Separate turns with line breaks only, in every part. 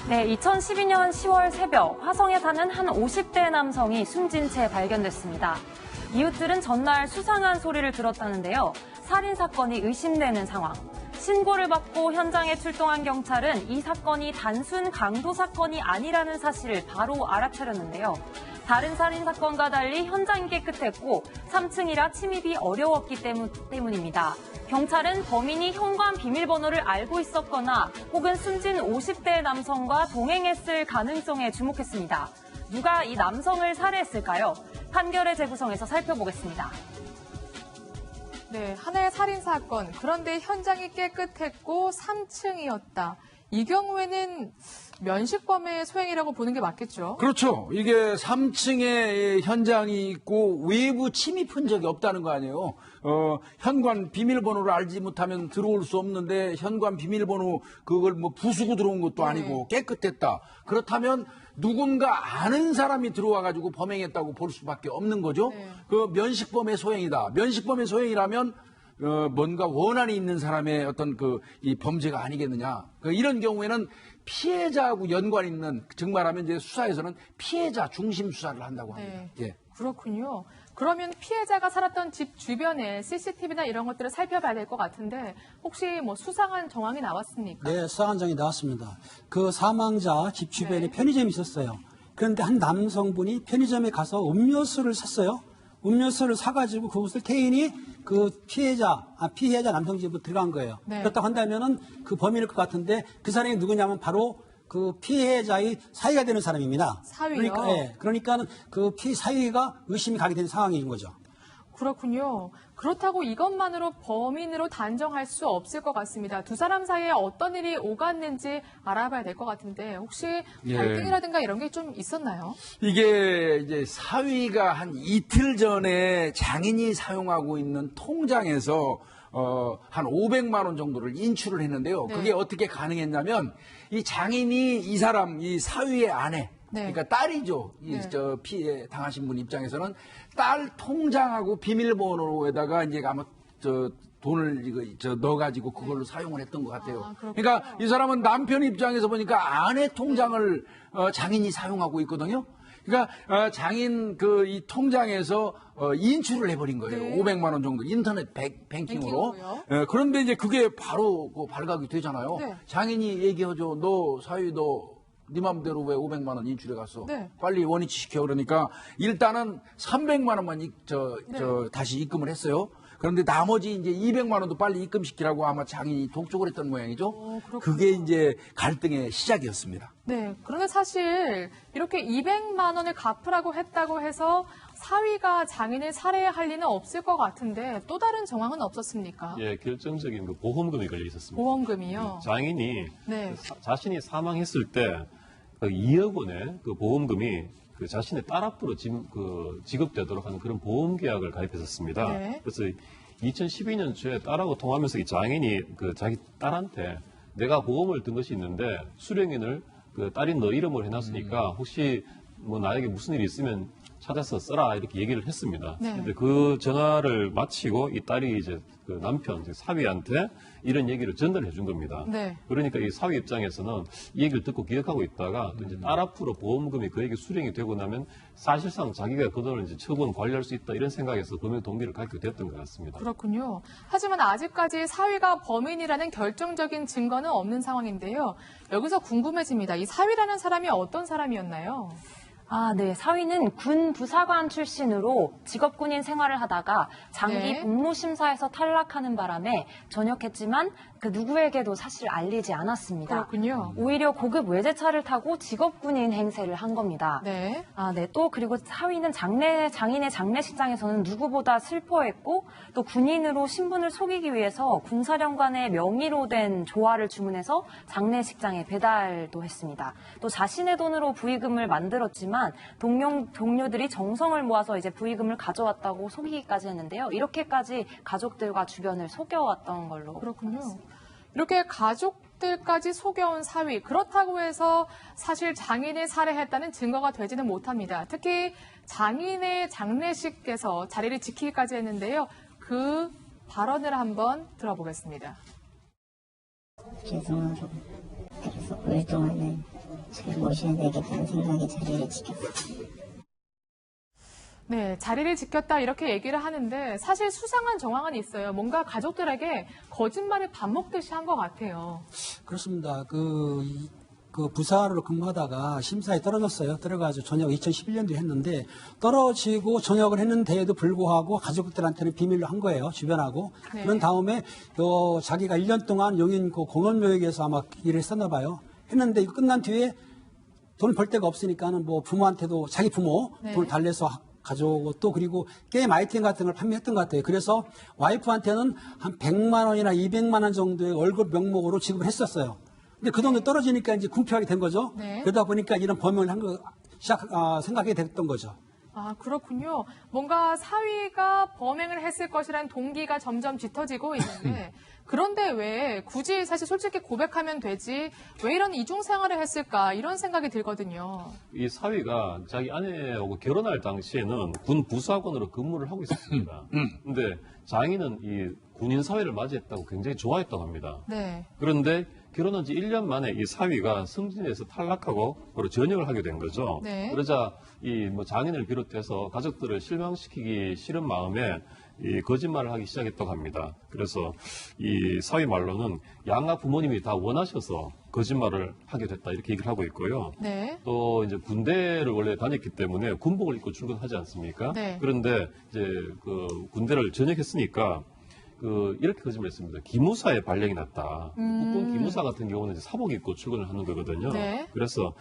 네, 2012년 10월 새벽 화성에 사는 한 50대 남성이 숨진 채 발견됐습니다. 이웃들은 전날 수상한 소리를 들었다는데요. 살인사건이 의심되는 상황. 신고를 받고 현장에 출동한 경찰은 이 사건이 단순 강도 사건이 아니라는 사실을 바로 알아차렸는데요. 다른 살인사건과 달리 현장이 깨끗했고 3층이라 침입이 어려웠기 때문입니다. 경찰은 범인이 현관 비밀번호를 알고 있었거나 혹은 숨진 50대 남성과 동행했을 가능성에 주목했습니다. 누가 이 남성을 살해했을까요? 판결의 재구성에서 살펴보겠습니다.
네, 하나의 살인사건. 그런데 현장이 깨끗했고 3층이었다. 이 경우에는 면식범의 소행이라고 보는 게 맞겠죠?
그렇죠. 이게 3층에 현장이 있고 외부 침입한 적이 없다는 거 아니에요. 현관 비밀번호를 알지 못하면 들어올 수 없는데 현관 비밀번호 그걸 뭐 부수고 들어온 것도 아니고 깨끗했다. 그렇다면 누군가 아는 사람이 들어와가지고 범행했다고 볼 수밖에 없는 거죠. 그 면식범의 소행이다. 면식범의 소행이라면 뭔가 원한이 있는 사람의 어떤 이 범죄가 아니겠느냐. 이런 경우에는 피해자하고 연관 있는, 즉 말하면 이제 수사에서는 피해자 중심 수사를 한다고 합니다.
네.
예.
그렇군요. 그러면 피해자가 살았던 집 주변에 CCTV나 이런 것들을 살펴봐야 될 것 같은데 혹시 뭐 수상한 정황이 나왔습니까?
네, 수상한 정황이 나왔습니다. 그 사망자 집 주변에 편의점이 있었어요. 그런데 한 남성분이 편의점에 가서 음료수를 샀어요. 음료수를 사가지고 그것을 태인이 그 피해자 남성 집으로 들어간 거예요.
네.
그렇다고 한다면은 그 범인일 것 같은데 그 사람이 누구냐면 바로 그 피해자의 사위가 되는 사람입니다.
사위요?
그러니까 그 사위가 의심이 가게 된 상황인 거죠.
그렇군요. 그렇다고 이것만으로 범인으로 단정할 수 없을 것 같습니다. 두 사람 사이에 어떤 일이 오갔는지 알아봐야 될 것 같은데 혹시 갈등이라든가 이런 게 좀 있었나요?
이게 이제 사위가 한 이틀 전에 장인이 사용하고 있는 통장에서 한 500만 원 정도를 인출을 했는데요. 그게 어떻게 가능했냐면 이 장인이 이 사위의 아내, 그러니까 딸이죠. 저 피해 당하신 분 입장에서는 딸 통장하고 비밀번호에다가 이제 아마 돈을 넣어가지고 그걸로 사용을 했던 것 같아요. 그러니까 이 사람은 남편 입장에서 보니까 아내 통장을 장인이 사용하고 있거든요. 그러니까 장인 이 통장에서 인출을 해버린 거예요. 500만 원 정도 인터넷 뱅킹으로. 그런데 이제 그게 바로 발각이 되잖아요. 장인이 얘기하죠. 너 사위 네 맘대로 왜 500만 원 인출해 갔어? 빨리 원위치 시켜. 그러니까 일단은 300만 원만 다시 입금을 했어요. 그런데 나머지 이제 200만 원도 빨리 입금시키라고 아마 장인이 독촉을 했던 모양이죠. 그게 이제 갈등의 시작이었습니다.
네. 그런데 사실 이렇게 200만 원을 갚으라고 했다고 해서 사위가 장인을 살해할 리는 없을 것 같은데 또 다른 정황은 없었습니까?
예, 결정적인 보험금이 걸려 있었습니다.
보험금이요?
장인이 자신이 사망했을 때 2억 원의 그 보험금이 그 자신의 딸 앞으로 지급되도록 하는 그런 보험 계약을 가입했었습니다. 그래서 2012년 초에 딸하고 통화하면서 이 장인이 자기 딸한테 내가 보험을 든 것이 있는데 수령인을 딸이 너 이름으로 해놨으니까 혹시 뭐 나에게 무슨 일이 있으면 찾아서 써라 이렇게 얘기를 했습니다. 근데 그 전화를 마치고 이 딸이 이제 그 남편 사위한테 이런 얘기를 전달해 준 겁니다. 그러니까 이 사위 입장에서는 이 얘기를 듣고 기억하고 있다가 또 이제 딸 앞으로 보험금이 그에게 수령이 되고 나면 사실상 자기가 그 돈을 이제 처분 관리할 수 있다 이런 생각에서 금융 동기를 갖게 됐던 것 같습니다.
그렇군요. 하지만 아직까지 사위가 범인이라는 결정적인 증거는 없는 상황인데요. 여기서 궁금해집니다. 이 사위라는 사람이 어떤 사람이었나요?
네. 사위는 군 부사관 출신으로 직업군인 생활을 하다가 장기 복무심사에서 탈락하는 바람에 전역했지만 그 누구에게도 사실 알리지 않았습니다.
그렇군요.
오히려 고급 외제차를 타고 직업군인 행세를 한 겁니다. 또 그리고 사위는 장인의 장례식장에서는 누구보다 슬퍼했고 또 군인으로 신분을 속이기 위해서 군사령관의 명의로 된 조화를 주문해서 장례식장에 배달도 했습니다. 또 자신의 돈으로 부의금을 만들었지만 동료들이 정성을 모아서 이제 부의금을 가져왔다고 속이기까지 했는데요. 이렇게까지 가족들과 주변을 속여왔던 걸로.
그렇군요. 이렇게 가족들까지 속여온 사위. 그렇다고 해서 사실 장인을 살해했다는 증거가 되지는 못합니다. 특히 장인의 장례식에서 자리를 지키기까지 했는데요. 그 발언을 한번 들어보겠습니다.
죄송하다고 그래서 외동안에 잘 모셔야 되겠다는 생각에 자리를 지켰습니다.
네, 자리를 지켰다 이렇게 얘기를 하는데 사실 수상한 정황은 있어요. 뭔가 가족들에게 거짓말을 밥 먹듯이 한 것 같아요.
그렇습니다. 그 부사로 근무하다가 심사에 떨어졌어요. 떨어가지고 전역 2011년도에 했는데 떨어지고 전역을 했는데에도 불구하고 가족들한테는 비밀로 한 거예요. 주변하고.
네.
그런 다음에 자기가 1년 동안 용인 그 공원묘역에서 아마 일을 했었나 봐요. 했는데 이거 끝난 뒤에 돈 벌 데가 없으니까는 뭐 부모한테도 자기 부모
네.
돈을 달래서 가져오고 또 그리고 게임 아이템 같은 걸 판매했던 것 같아요. 그래서 와이프한테는 한 100만 원이나 200만 원 정도의 월급 명목으로 지급을 했었어요. 근데 그 돈이 떨어지니까 이제 궁핍하게 된 거죠.
네.
그러다 보니까 이런 범행을 생각하게 됐던 거죠.
아, 그렇군요. 뭔가 사위가 범행을 했을 것이라는 동기가 점점 짙어지고 있는데 그런데 왜 굳이 사실 솔직히 고백하면 되지 왜 이런 이중 생활을 했을까 이런 생각이 들거든요.
이 사위가 자기 아내하고 결혼할 당시에는 군 부사관으로 근무를 하고 있었습니다. 근데 장인은 이 군인 사회를 맞이했다고 굉장히 좋아했다고 합니다.
네.
그런데 결혼한 지 1년 만에 이 사위가 승진해서 탈락하고 바로 전역을 하게 된 거죠.
네.
그러자 이 뭐 장인을 비롯해서 가족들을 실망시키기 싫은 마음에 이 거짓말을 하기 시작했다고 합니다. 그래서 이 사위 말로는 양가 부모님이 다 원하셔서 거짓말을 하게 됐다 이렇게 얘기를 하고 있고요.
네.
또 이제 군대를 원래 다녔기 때문에 군복을 입고 출근하지 않습니까?
네.
그런데 이제 그 군대를 전역했으니까 이렇게 거짓말했습니다. 기무사에 발령이 났다. 국군 기무사 같은 경우는 이제 사복 입고 출근을 하는 거거든요.
네.
그래서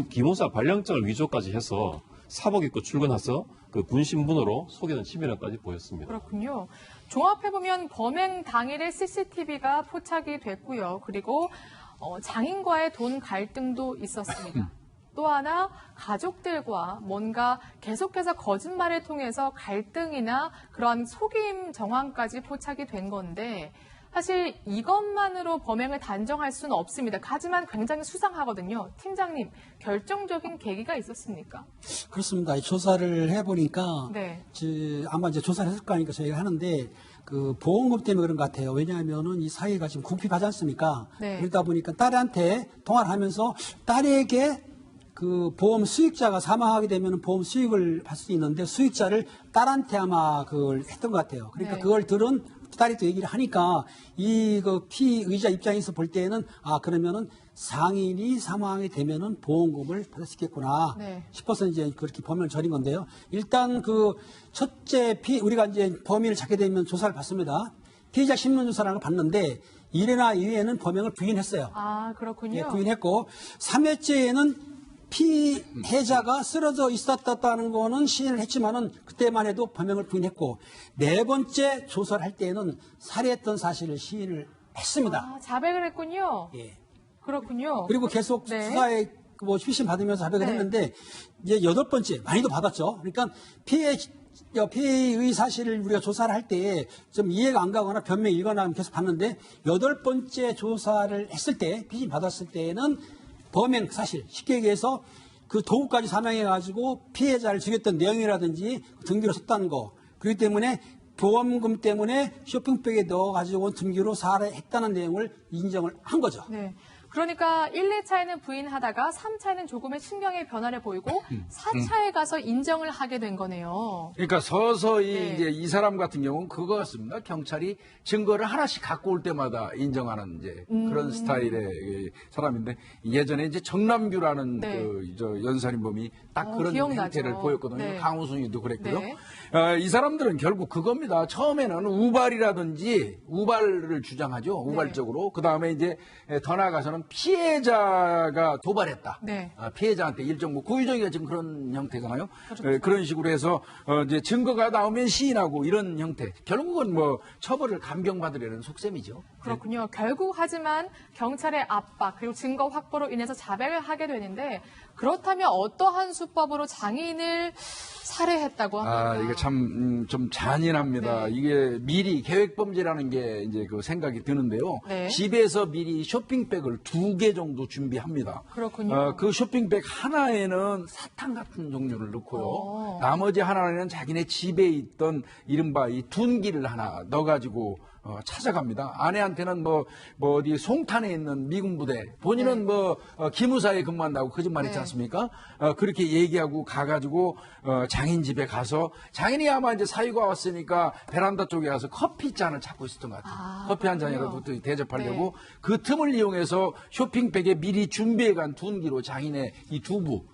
기무사 발령장을 위조까지 해서 사복 입고 출근해서 그 군 신분으로 속이는 치밀함까지 보였습니다.
그렇군요. 종합해보면 범행 당일에 CCTV가 포착이 됐고요. 그리고 장인과의 돈 갈등도 있었습니다. 또 하나 가족들과 뭔가 계속해서 거짓말을 통해서 갈등이나 그런 속임 정황까지 포착이 된 건데 사실 이것만으로 범행을 단정할 수는 없습니다. 하지만 굉장히 수상하거든요. 팀장님, 결정적인 계기가 있었습니까?
그렇습니다. 이 조사를 해보니까
네.
아마 이제 조사를 했을 거니까 저희가 하는데 그 보험금 때문에 그런 것 같아요. 왜냐하면은 이 사위가 지금 궁핍하지 않습니까?
네.
그러다 보니까 딸한테 통화를 하면서 딸에게 그 보험 수익자가 사망하게 되면 보험 수익을 받을 수 있는데 수익자를 딸한테 아마 그걸 했던 것 같아요. 그러니까
네.
그걸 들은 딸이 또 얘기를 하니까 피의자 입장에서 볼 때는 그러면은 상인이 사망이 되면은 보험금을 받을 수 있겠구나
네.
싶어서 이제 그렇게 범행을 저린 건데요. 일단 그 첫째 우리가 이제 범인을 찾게 되면 조사를 받습니다. 피의자 신문 조사라는 걸 받는데 1회나 2회는 범행을 부인했어요.
아, 그렇군요.
예, 부인했고 3회째에는 피해자가 쓰러져 있었다는 거는 시인을 했지만은 그때만 해도 범행을 부인했고 4번째 조사를 할 때에는 살해했던 사실을 시인을 했습니다.
아, 자백을 했군요.
예.
그렇군요.
그리고 계속
네.
수사에 뭐 피신 받으면서 자백을
네.
했는데 이제 8번째 많이도 받았죠. 그러니까 피해의 사실을 우리가 조사를 할 때 좀 이해가 안 가거나 변명이 일관하면 계속 봤는데 8번째 조사를 했을 때 피신 받았을 때는 범행 사실 쉽게 얘기해서 그 도구까지 사망해가지고 피해자를 죽였던 내용이라든지 등기로 섰다는 거 그렇기 때문에 보험금 때문에 쇼핑백에 넣어가지고 온 등기로 살해했다는 내용을 인정을 한 거죠.
네. 그러니까 1, 2차에는 부인하다가 3차에는 조금의 신경의 변화를 보이고 4차에 가서 인정을 하게 된 거네요.
그러니까 서서히
네.
이제 이 사람 같은 경우는 그거였습니다. 경찰이 증거를 하나씩 갖고 올 때마다 인정하는 이제 그런 스타일의 사람인데 예전에 이제 정남규라는
네.
저 연산인범이 딱 그런
기억나죠.
형태를 보였거든요.
네.
강우승이도 그랬고요.
네.
이 사람들은 결국 그겁니다. 처음에는 우발을 주장하죠. 우발적으로. 그 다음에 이제 더 나아가서는 피해자가 도발했다.
네.
피해자한테 일정 뭐 고의적이가 지금 그런 형태잖아요.
그렇죠.
그런 식으로 해서 이제 증거가 나오면 시인하고 이런 형태. 결국은 뭐 처벌을 감경받으려는 속셈이죠.
그렇군요. 결국 하지만 경찰의 압박 그리고 증거 확보로 인해서 자백을 하게 되는데 그렇다면 어떠한 수법으로 장인을 살해했다고 합니까?
이게 참 좀 잔인합니다.
네.
이게 미리 계획범죄라는 게 이제 그 생각이 드는데요.
네.
집에서 미리 쇼핑백을 2개 정도 준비합니다.
그렇군요.
그 쇼핑백 하나에는 사탕 같은 종류를 넣고요. 나머지 하나에는 자기네 집에 있던 이른바 이 둔기를 하나 넣어가지고 찾아갑니다. 아내한테는 어디 송탄에 있는 미군 부대, 본인은 기무사에 근무한다고 거짓말 있지 않습니까? 그렇게 얘기하고 가가지고 장인 집에 가서 장인이 아마 이제 사위가 왔으니까 베란다 쪽에 가서 커피 잔을 찾고 있었던 것 같아요. 커피 한 잔이라도 또 대접하려고 그 틈을 이용해서 쇼핑백에 미리 준비해간 둔기로 장인의 이 두부,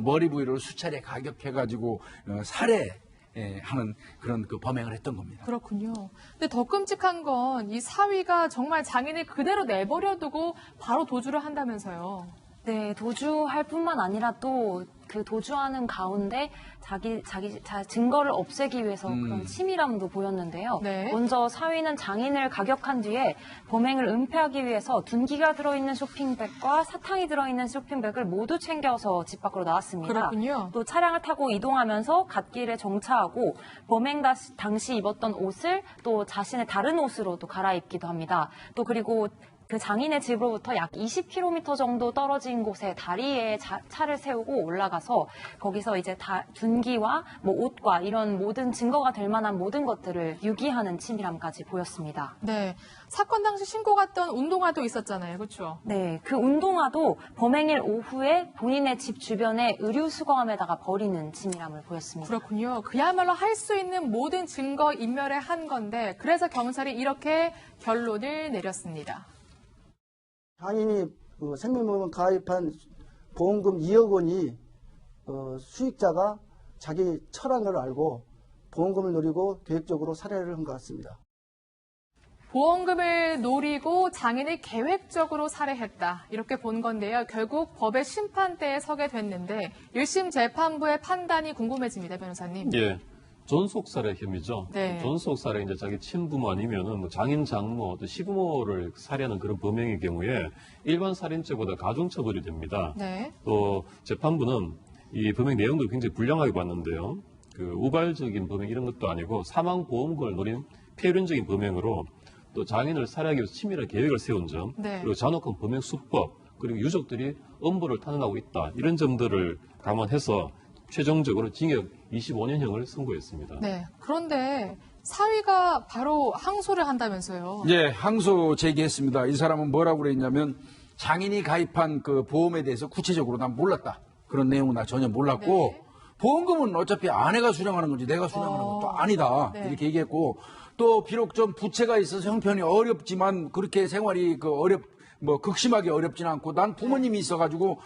머리 부위를 수차례 가격해가지고 살해하는 그런 그 범행을 했던 겁니다.
그렇군요. 근데 더 끔찍한 건 이 사위가 정말 장인을 그대로 내버려두고 바로 도주를 한다면서요.
네, 도주할 뿐만 아니라 또 그 도주하는 가운데 자기 증거를 없애기 위해서 그런 치밀함도 보였는데요. 먼저 사위는 장인을 가격한 뒤에 범행을 은폐하기 위해서 둔기가 들어있는 쇼핑백과 사탕이 들어있는 쇼핑백을 모두 챙겨서 집 밖으로 나왔습니다.
그렇군요.
또 차량을 타고 이동하면서 갓길에 정차하고 범행 당시 입었던 옷을 또 자신의 다른 옷으로 또 갈아입기도 합니다. 또 그리고 그 장인의 집으로부터 약 20km 정도 떨어진 곳에 다리에 차를 세우고 올라가서 거기서 이제 둔기와 옷과 이런 모든 증거가 될 만한 모든 것들을 유기하는 치밀함까지 보였습니다.
네, 사건 당시 신고 갔던 운동화도 있었잖아요, 그렇죠?
네, 그 운동화도 범행일 오후에 본인의 집 주변에 의류 수거함에다가 버리는 치밀함을 보였습니다.
그렇군요. 그야말로 할 수 있는 모든 증거 인멸을 한 건데 그래서 경찰이 이렇게 결론을 내렸습니다.
장인이 생명보험 가입한 보험금 2억 원이 수익자가 자기 처한 걸 알고 보험금을 노리고 계획적으로 살해를 한 것 같습니다.
보험금을 노리고 장인을 계획적으로 살해했다. 이렇게 본 건데요. 결국 법의 심판대에 서게 됐는데 1심 재판부의 판단이 궁금해집니다, 변호사님.
예. 존속살해 혐의죠.
네.
존속살해 이제 자기 친부모 아니면은 장인, 장모, 또 시부모를 살해하는 그런 범행의 경우에 일반 살인죄보다 가중처벌이 됩니다.
네.
또 재판부는 이 범행 내용도 굉장히 불량하게 봤는데요. 그 우발적인 범행 이런 것도 아니고 사망보험금을 노린 폐륜적인 범행으로 또 장인을 살해하기 위해서 치밀한 계획을 세운 점, 그리고 잔혹한 범행 수법, 그리고 유족들이 엄벌을 탄원하고 있다. 이런 점들을 감안해서 최종적으로 징역 25년형을 선고했습니다.
네. 그런데 사위가 바로 항소를 한다면서요.
예, 항소 제기했습니다. 이 사람은 뭐라고 그랬냐면 장인이 가입한 그 보험에 대해서 구체적으로 난 몰랐다. 그런 내용은 나 전혀 몰랐고 보험금은 어차피 아내가 수령하는 건지 내가 수령하는 것도 아니다. 이렇게 얘기했고 또 비록 좀 부채가 있어서 형편이 어렵지만 그렇게 생활이 극심하게 어렵지는 않고 난 부모님이 있어가지고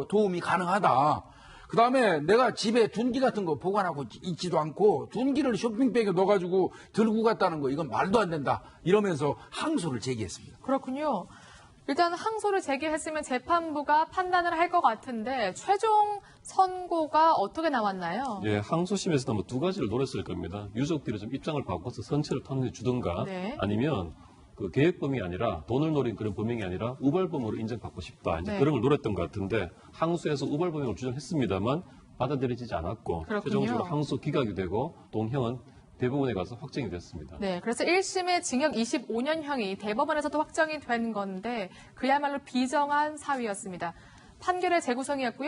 도움이 가능하다. 그 다음에 내가 집에 둔기 같은 거 보관하고 있지도 않고 둔기를 쇼핑백에 넣어가지고 들고 갔다는 거 이건 말도 안 된다. 이러면서 항소를 제기했습니다.
그렇군요. 일단 항소를 제기했으면 재판부가 판단을 할 것 같은데 최종 선고가 어떻게 나왔나요?
예, 항소심에서도 두 가지를 노렸을 겁니다. 유족들이 좀 입장을 바꿔서 선체를 탄원해 주든가 아니면 그 계획범이 아니라 돈을 노린 그런 범행이 아니라 우발범으로 인정받고 싶다. 이제 그런 걸 노렸던 것 같은데 항소에서 우발범행을 주장했습니다만 받아들여지지 않았고 최종적으로 항소 기각이 되고 동형은 대법원에 가서 확정이 됐습니다.
네, 그래서 1심의 징역 25년형이 대법원에서도 확정이 된 건데 그야말로 비정한 사위였습니다. 판결의 재구성이었고요.